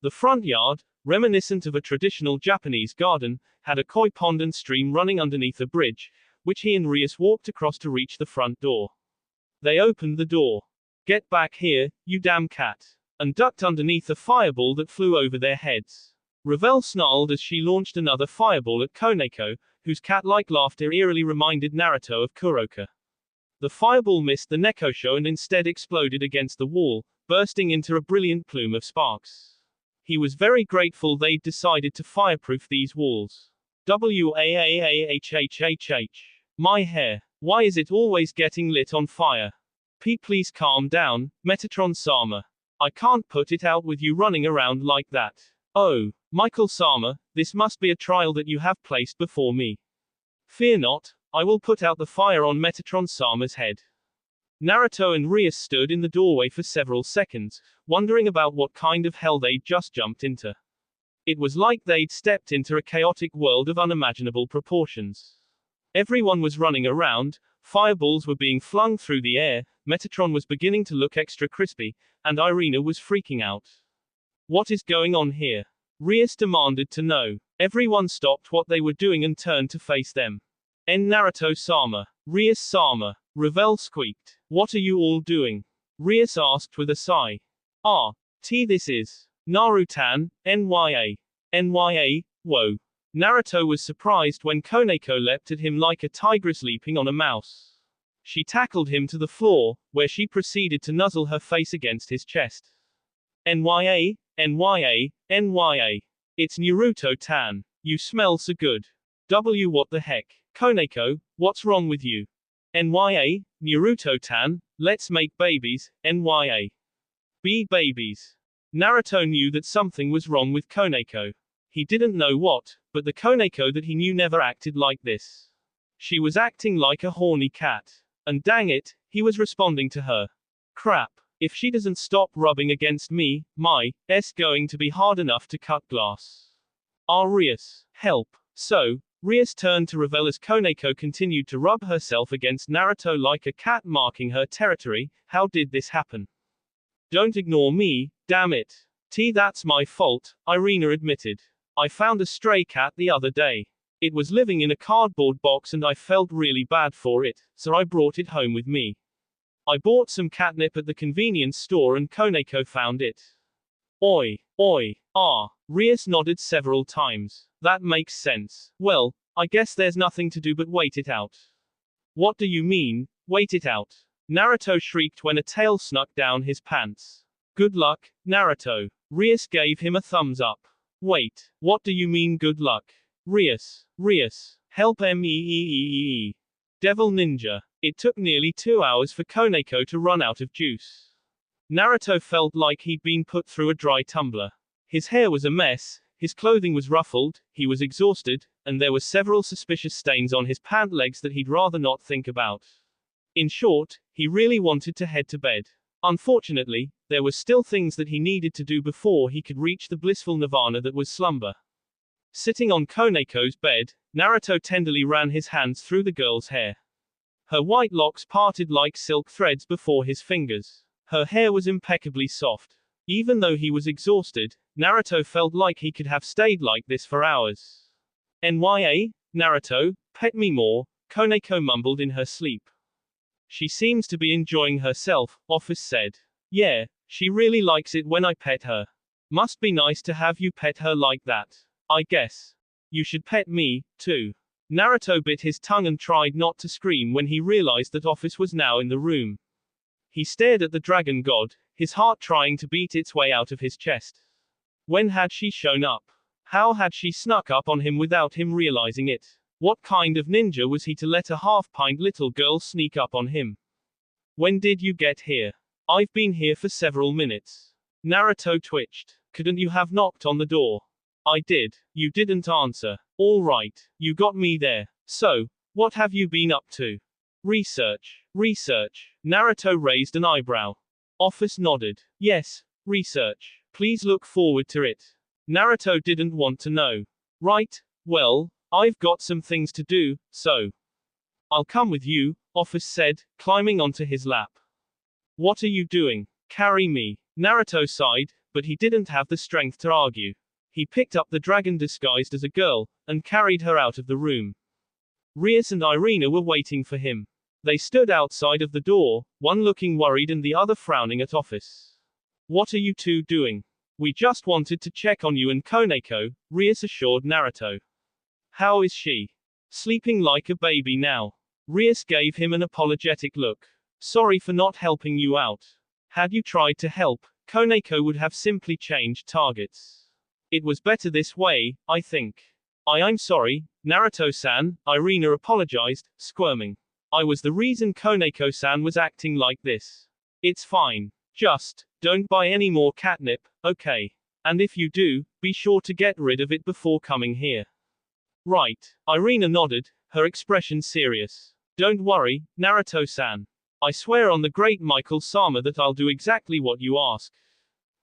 The front yard, reminiscent of a traditional Japanese garden, had a koi pond and stream running underneath a bridge, which he and Rias walked across to reach the front door. They opened the door. Get back here, you damn cat. And ducked underneath a fireball that flew over their heads. Revel snarled as she launched another fireball at Koneko, whose cat-like laughter eerily reminded Naruto of Kuroka. The fireball missed the Nekosho and instead exploded against the wall, bursting into a brilliant plume of sparks. He was very grateful they'd decided to fireproof these walls. Waahhhhh. My hair. Why is it always getting lit on fire? Please calm down, Metatron-sama. I can't put it out with you running around like that. Oh, Michael-sama, this must be a trial that you have placed before me. Fear not, I will put out the fire on Metatron-sama's head. Naruto and Rias stood in the doorway for several seconds, wondering about what kind of hell they'd just jumped into. It was like they'd stepped into a chaotic world of unimaginable proportions. Everyone was running around, fireballs were being flung through the air, Metatron was beginning to look extra crispy, and Irina was freaking out. What is going on here? Rias demanded to know. Everyone stopped what they were doing and turned to face them. Naruto-sama. Rias-sama. Revel squeaked. What are you all doing? Rias asked with a sigh. This is Narutan, NYA. NYA, whoa. Naruto was surprised when Koneko leapt at him like a tigress leaping on a mouse. She tackled him to the floor, where she proceeded to nuzzle her face against his chest. NYA, NYA, NYA. It's Naruto-tan. You smell so good. What the heck? Koneko, what's wrong with you? NYA, Naruto-tan, let's make babies, NYA. Be babies. Naruto knew that something was wrong with Koneko. He didn't know what, but the Koneko that he knew never acted like this. She was acting like a horny cat. And dang it, he was responding to her. Crap. If she doesn't stop rubbing against me, it's going to be hard enough to cut glass. Rias, help. So, Rias turned to Revel as Koneko continued to rub herself against Naruto like a cat marking her territory. How did this happen? Don't ignore me, damn it. That's my fault, Irina admitted. I found a stray cat the other day. It was living in a cardboard box and I felt really bad for it, so I brought it home with me. I bought some catnip at the convenience store and Koneko found it. Oi. Rias nodded several times. That makes sense. Well, I guess there's nothing to do but wait it out. What do you mean, wait it out? Naruto shrieked when a tail snuck down his pants. Good luck, Naruto. Rias gave him a thumbs up. Wait, what do you mean good luck? Rias, help me. Devil Ninja. It took nearly 2 hours for Koneko to run out of juice. Naruto felt like he'd been put through a dry tumbler. His hair was a mess, his clothing was ruffled, he was exhausted, and there were several suspicious stains on his pant legs that he'd rather not think about. In short, he really wanted to head to bed. Unfortunately, there were still things that he needed to do before he could reach the blissful nirvana that was slumber. Sitting on Koneko's bed, Naruto tenderly ran his hands through the girl's hair. Her white locks parted like silk threads before his fingers. Her hair was impeccably soft. Even though he was exhausted, Naruto felt like he could have stayed like this for hours. Naruto, pet me more, Koneko mumbled in her sleep. She seems to be enjoying herself, Office said. Yeah, she really likes it when I pet her. Must be nice to have you pet her like that. I guess. You should pet me, too. Naruto bit his tongue and tried not to scream when he realized that Office was now in the room. He stared at the dragon god, his heart trying to beat its way out of his chest. When had she shown up? How had she snuck up on him without him realizing it? What kind of ninja was he to let a half-pint little girl sneak up on him? When did you get here? I've been here for several minutes. Naruto twitched. Couldn't you have knocked on the door? I did. You didn't answer. All right. You got me there. So, what have you been up to? Research. Research. Naruto raised an eyebrow. Office nodded. Yes, research. Please look forward to it. Naruto didn't want to know. Right, well, I've got some things to do, so. I'll come with you, Office said, climbing onto his lap. What are you doing? Carry me. Naruto sighed, but he didn't have the strength to argue. He picked up the dragon disguised as a girl, and carried her out of the room. Rias and Irina were waiting for him. They stood outside of the door, one looking worried and the other frowning at Office. What are you two doing? We just wanted to check on you and Koneko, Rias assured Naruto. How is she? Sleeping like a baby now. Rias gave him an apologetic look. Sorry for not helping you out. Had you tried to help, Koneko would have simply changed targets. It was better this way, I think. I'm sorry, Naruto-san, Irina apologized, squirming. I was the reason Koneko-san was acting like this. It's fine. Just, don't buy any more catnip, okay? And if you do, be sure to get rid of it before coming here. Right. Irina nodded, her expression serious. Don't worry, Naruto-san. I swear on the great Michael Sama that I'll do exactly what you ask.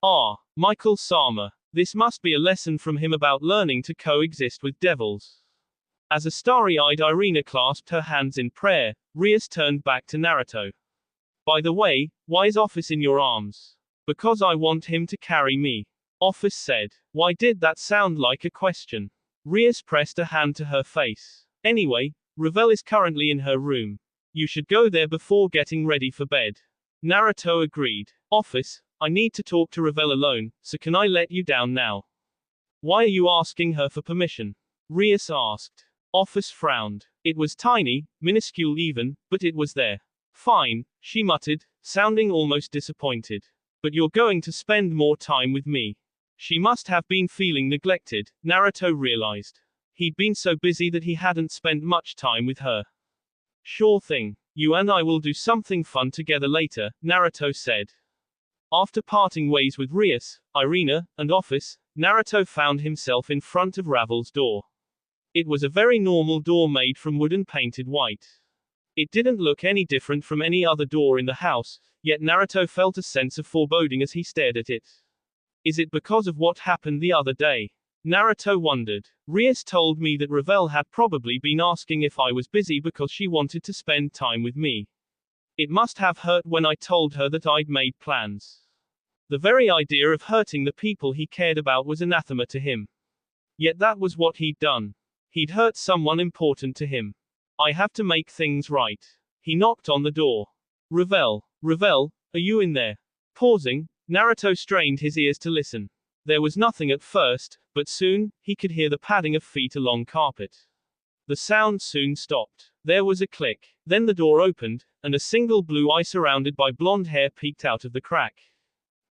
Ah, Michael Sama. This must be a lesson from him about learning to coexist with devils. As a starry-eyed Irina clasped her hands in prayer, Rias turned back to Naruto. By the way, why is Office in your arms? Because I want him to carry me. Office said. Why did that sound like a question? Rias pressed a hand to her face. Anyway, Ravel is currently in her room. You should go there before getting ready for bed. Naruto agreed. Office, I need to talk to Ravel alone, so can I let you down now? Why are you asking her for permission? Rias asked. Office frowned. It was tiny, minuscule even, but it was there. Fine, she muttered, sounding almost disappointed. But you're going to spend more time with me. She must have been feeling neglected, Naruto realized. He'd been so busy that he hadn't spent much time with her. Sure thing. You and I will do something fun together later, Naruto said. After parting ways with Rias, Irina, and Office, Naruto found himself in front of Ravel's door. It was a very normal door made from wood and painted white. It didn't look any different from any other door in the house, yet Naruto felt a sense of foreboding as he stared at it. Is it because of what happened the other day? Naruto wondered. Rias told me that Ravel had probably been asking if I was busy because she wanted to spend time with me. It must have hurt when I told her that I'd made plans. The very idea of hurting the people he cared about was anathema to him. Yet that was what he'd done. He'd hurt someone important to him. I have to make things right. He knocked on the door. Ravel, are you in there? Pausing, Naruto strained his ears to listen. There was nothing at first, but soon, he could hear the padding of feet along carpet. The sound soon stopped. There was a click. Then the door opened, and a single blue eye surrounded by blonde hair peeked out of the crack.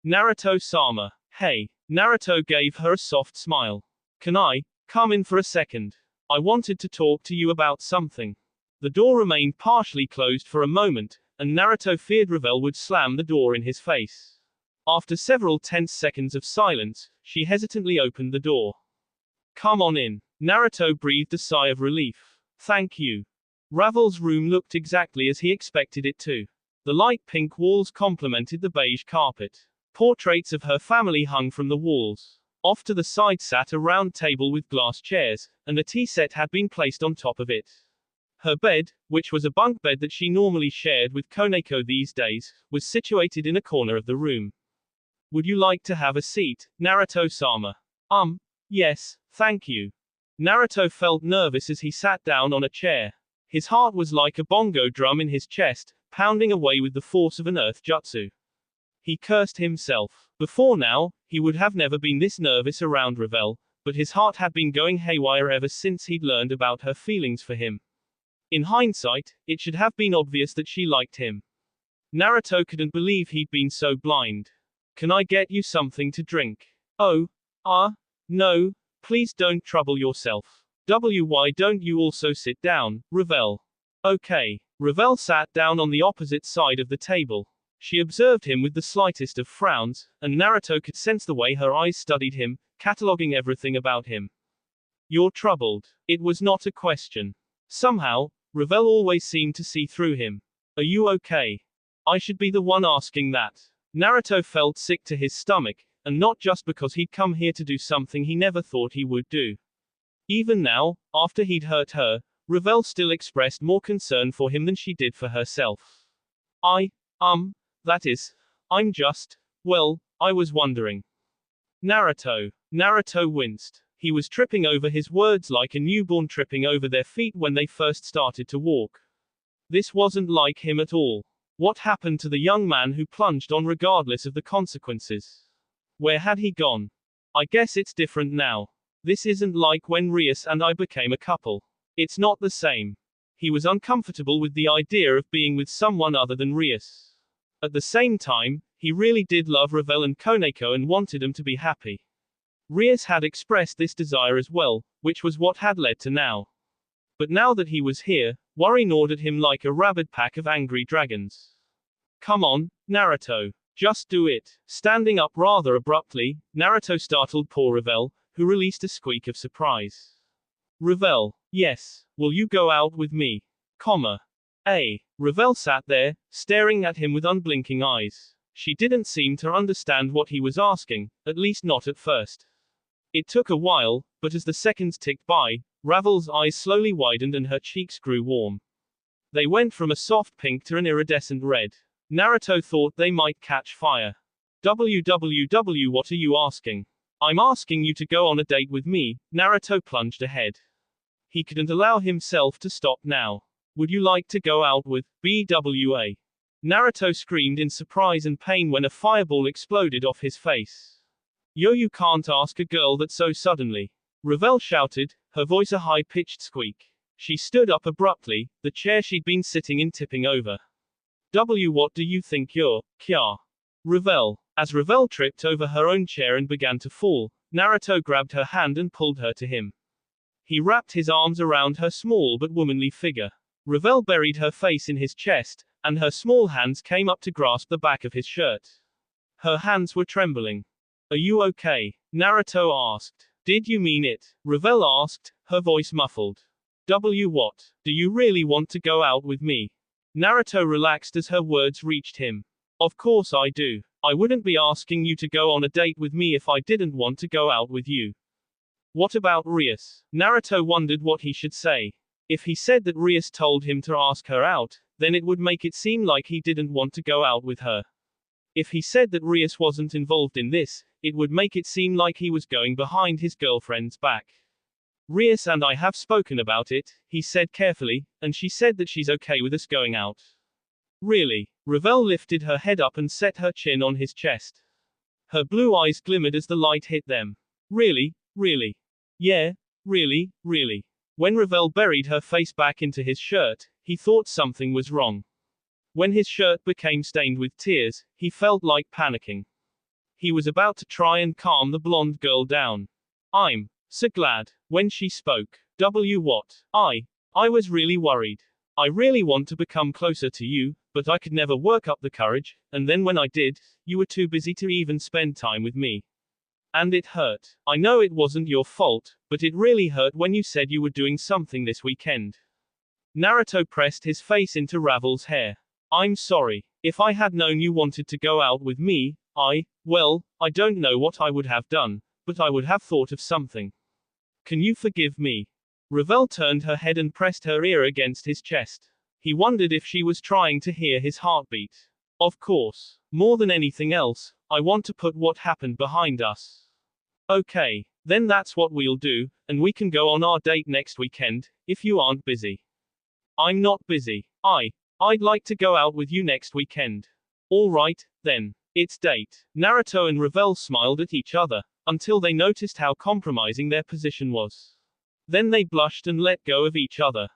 Naruto-sama. Hey. Naruto gave her a soft smile. Can I come in for a second? I wanted to talk to you about something. The door remained partially closed for a moment, and Naruto feared Ravel would slam the door in his face. After several tense seconds of silence, she hesitantly opened the door. Come on in. Naruto breathed a sigh of relief. Thank you. Ravel's room looked exactly as he expected it to. The light pink walls complemented the beige carpet. Portraits of her family hung from the walls. Off to the side sat a round table with glass chairs, and a tea set had been placed on top of it. Her bed, which was a bunk bed that she normally shared with Koneko these days, was situated in a corner of the room. Would you like to have a seat, Naruto-sama? Yes, thank you. Naruto felt nervous as he sat down on a chair. His heart was like a bongo drum in his chest, pounding away with the force of an earth jutsu. He cursed himself. Before now, he would have never been this nervous around Ravel, but his heart had been going haywire ever since he'd learned about her feelings for him. In hindsight, it should have been obvious that she liked him. Naruto couldn't believe he'd been so blind. Can I get you something to drink? Oh, No, please don't trouble yourself. Why don't you also sit down, Ravel? Okay. Ravel sat down on the opposite side of the table. She observed him with the slightest of frowns, and Naruto could sense the way her eyes studied him, cataloging everything about him. You're troubled. It was not a question. Somehow, Ravel always seemed to see through him. Are you okay? I should be the one asking that. Naruto felt sick to his stomach, and not just because he'd come here to do something he never thought he would do. Even now, after he'd hurt her, Ravel still expressed more concern for him than she did for herself. That is, I'm just, well, I was wondering. Naruto. Naruto winced. He was tripping over his words like a newborn tripping over their feet when they first started to walk. This wasn't like him at all. What happened to the young man who plunged on regardless of the consequences? Where had he gone? I guess it's different now. This isn't like when Rias and I became a couple. It's not the same. He was uncomfortable with the idea of being with someone other than Rias. At the same time, he really did love Ravel and Koneko and wanted them to be happy. Rias had expressed this desire as well, which was what had led to now. But now that he was here, worry gnawed at him like a rabid pack of angry dragons. Come on, Naruto. Just do it. Standing up rather abruptly, Naruto startled poor Ravel, who released a squeak of surprise. Ravel. Yes. Will you go out with me? Ravel sat there, staring at him with unblinking eyes. She didn't seem to understand what he was asking, at least not at first. It took a while, but as the seconds ticked by, Ravel's eyes slowly widened and her cheeks grew warm. They went from a soft pink to an iridescent red. Naruto thought they might catch fire. What are you asking? I'm asking you to go on a date with me, Naruto plunged ahead. He couldn't allow himself to stop now. Would you like to go out with BWA? Naruto screamed in surprise and pain when a fireball exploded off his face. You can't ask a girl that so suddenly. Ravel shouted, her voice a high-pitched squeak. She stood up abruptly, the chair she'd been sitting in tipping over. What do you think you're, Kya? Ravel. As Ravel tripped over her own chair and began to fall, Naruto grabbed her hand and pulled her to him. He wrapped his arms around her small but womanly figure. Ravel buried her face in his chest, and her small hands came up to grasp the back of his shirt. Her hands were trembling. Are you okay? Naruto asked. Did you mean it? Ravel asked, her voice muffled. What? Do you really want to go out with me? Naruto relaxed as her words reached him. Of course I do. I wouldn't be asking you to go on a date with me if I didn't want to go out with you. What about Rias? Naruto wondered what he should say. If he said that Rias told him to ask her out, then it would make it seem like he didn't want to go out with her. If he said that Rias wasn't involved in this, it would make it seem like he was going behind his girlfriend's back. Rias and I have spoken about it, he said carefully, and she said that she's okay with us going out. Really? Ravel lifted her head up and set her chin on his chest. Her blue eyes glimmered as the light hit them. Really? Really? Yeah, really, really. When Ravel buried her face back into his shirt, he thought something was wrong. When his shirt became stained with tears, he felt like panicking. He was about to try and calm the blonde girl down. I'm so glad. When she spoke. What? I was really worried. I really want to become closer to you, but I could never work up the courage, and then when I did, you were too busy to even spend time with me. And it hurt. I know it wasn't your fault, but it really hurt when you said you were doing something this weekend. Naruto pressed his face into Ravel's hair. I'm sorry. If I had known you wanted to go out with me, I don't know what I would have done, but I would have thought of something. Can you forgive me? Ravel turned her head and pressed her ear against his chest. He wondered if she was trying to hear his heartbeat. Of course. More than anything else, I want to put what happened behind us. Okay, then that's what we'll do, and we can go on our date next weekend, if you aren't busy. I'm not busy. I'd like to go out with you next weekend. All right, then. It's date. Naruto and Ravel smiled at each other, until they noticed how compromising their position was. Then they blushed and let go of each other.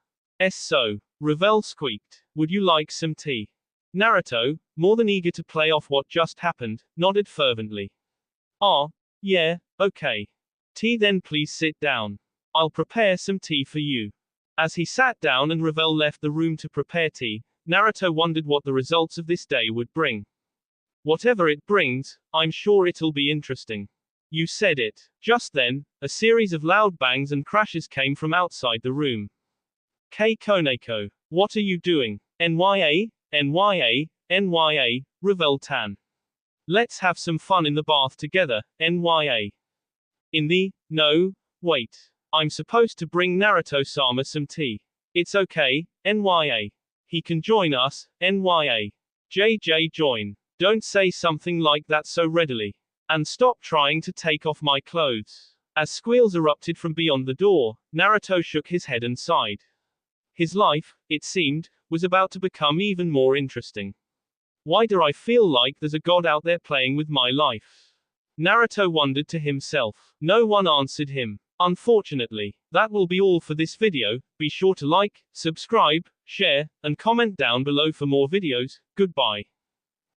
So. Ravel squeaked. Would you like some tea? Naruto, more than eager to play off what just happened, nodded fervently. Yeah, Okay. Tea then please sit down. I'll prepare some tea for you. As he sat down and Ravel left the room to prepare tea, Naruto wondered what the results of this day would bring. Whatever it brings, I'm sure it'll be interesting. You said it. Just then, a series of loud bangs and crashes came from outside the room. Koneko. What are you doing? NYA, NYA, NYA, Ravel-tan. Let's have some fun in the bath together, NYA. No, wait. I'm supposed to bring Naruto-sama some tea. It's okay, NYA. He can join us, NYA. JJ join. Don't say something like that so readily. And stop trying to take off my clothes. As squeals erupted from beyond the door, Naruto shook his head and sighed. His life, it seemed, was about to become even more interesting. Why do I feel like there's a god out there playing with my life? Naruto wondered to himself. No one answered him. Unfortunately, that will be all for this video. Be sure to like, subscribe, share, and comment down below for more videos. Goodbye.